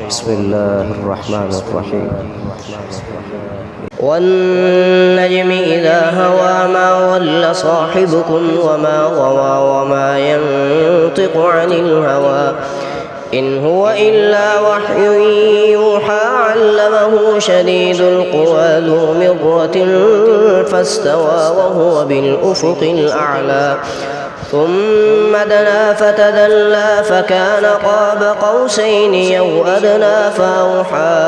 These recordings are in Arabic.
بسم الله الرحمن الرحيم. والنجم إذا هوى ما ضل صاحبكم وما غوى وما ينطق عن الهوى إن هو إلا وحي يوحى علمه شديد القوى ذو مرة فاستوى وهو بالأفق الأعلى ثم دنا فتدلى فكان قاب قوسين أو أدنى فأوحى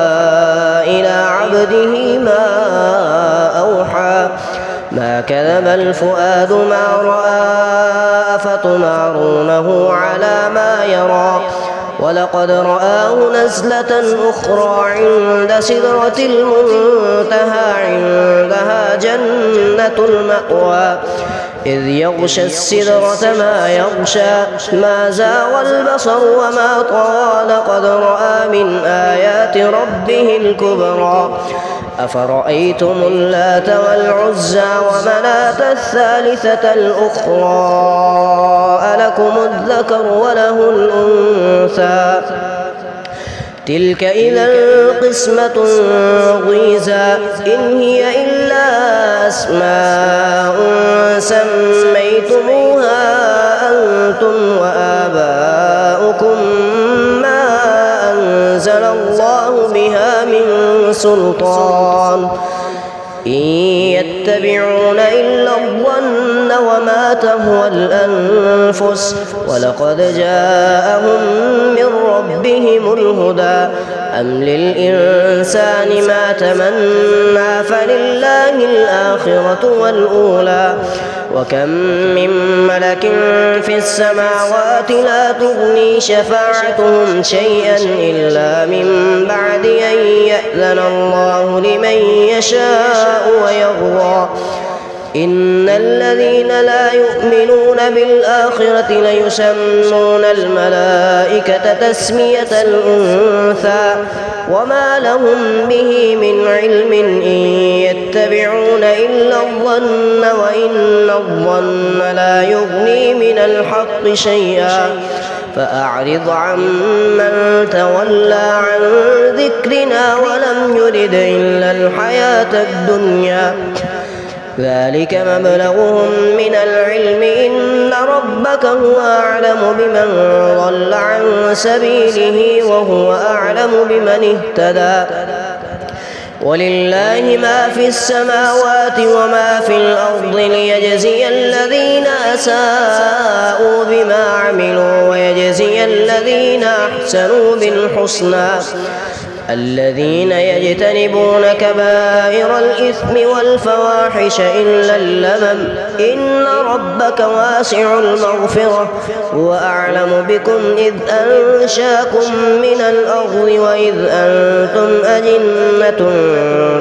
إلى عبده ما أوحى ما كذب الفؤاد ما رأى أفتمارونه على ما يرى ولقد رآه نزلة أخرى عند سدرة المنتهى عندها جنة المأوى إذ يغشى السدرة ما يغشى ما زاغ البصر وما طغى لقد رأى من آيات ربه الكبرى أفرأيتم اللات والعزى ومناة الثالثة الأخرى ألكم الذكر وله الأنثى تلك إذا قسمة ضيزى إن هي إلا أسماء سميتموها أنتم وآباؤكم ما أنزل الله بها من سلطان إن يتبعون إلا الظن وما تهوى الأنفس ولقد جاءهم من ربهم الهدى أم للإنسان ما تمنى فلله الآخرة والأولى وكم من ملك في السماوات لا تغني شفاعتهم شيئا إلا من بعد أن يأذن الله لمن يشاء ويرضى إن الذين لا يؤمنون بالآخرة ليسمون الملائكة تسمية الأنثى وما لهم به من علم إن يتبعون إلا الظن وإن الظن لا يغني من الحق شيئا فأعرض عمن تولى عن ذكرنا ولم يرد إلا الحياة الدنيا ذلك مبلغهم من العلم إن ربك هو أعلم بمن ضل عن سبيله وهو أعلم بمن اهتدى ولله ما في السماوات وما في الأرض ليجزي الذين أساءوا بما عملوا ويجزي الذين أحسنوا بالحسنى الذين يجتنبون كبائر الإثم والفواحش إلا اللمم إن ربك واسع المغفرة هو أعلم بكم إذ أنشاكم من الأرض وإذ أنتم أجنة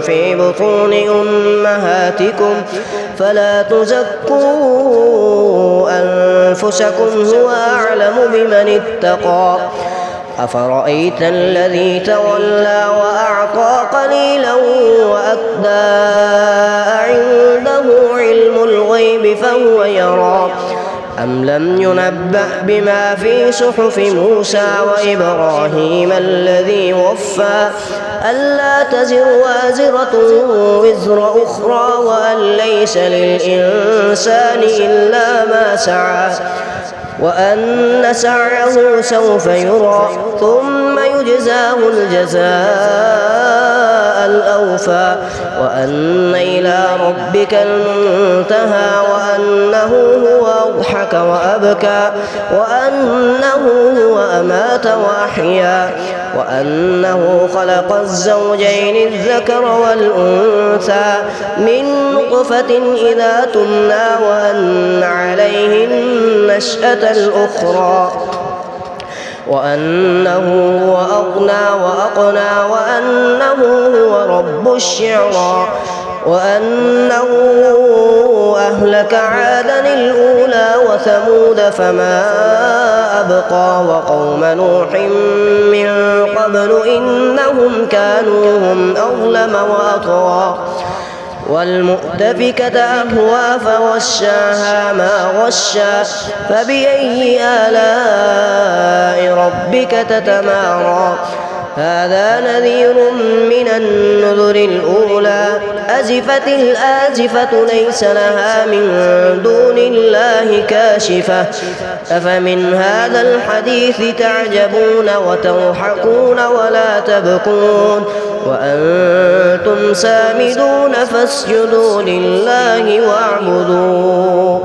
في بطون أمهاتكم فلا تزكوا أنفسكم هو أعلم بمن اتقى أفرأيت الذي تولى وأعطى قليلا وأكدى عنده علم الغيب فهو يرى أم لم ينبأ بما في صحف موسى وإبراهيم الذي وفى ألا تزر وازرة وزر أخرى وأن ليس للإنسان إلا ما سعى وأن سعيه سوف يرى ثم يجزاه الجزاء الأوفى وأن إلى ربك المنتهى وأنه هو أضحك وأبكى وأنه هو أمات وأحيا وأنه خلق الزوجين الذكر والأنثى من نطفة إذا تمنى وأن عليه النشأة الأخرى وأنه هو أغنى وأقنى وأنه هو رب الشعرى وأنه أهلك عادا الأولى وثمود فما أبقى وقوم نوح من قبل إنهم كانوا هم أظلم وأطغى والمؤتفكة أهوى فغشاها ما غشا فبأي آلاء ربك تتمارى هذا نذير من النذر الأولى أزفت الآزفة ليس لها من دون الله كاشفة أفمن هذا الحديث تعجبون وتضحكون ولا تبكون وأنتم سامدون فاسجدوا لله واعبدوا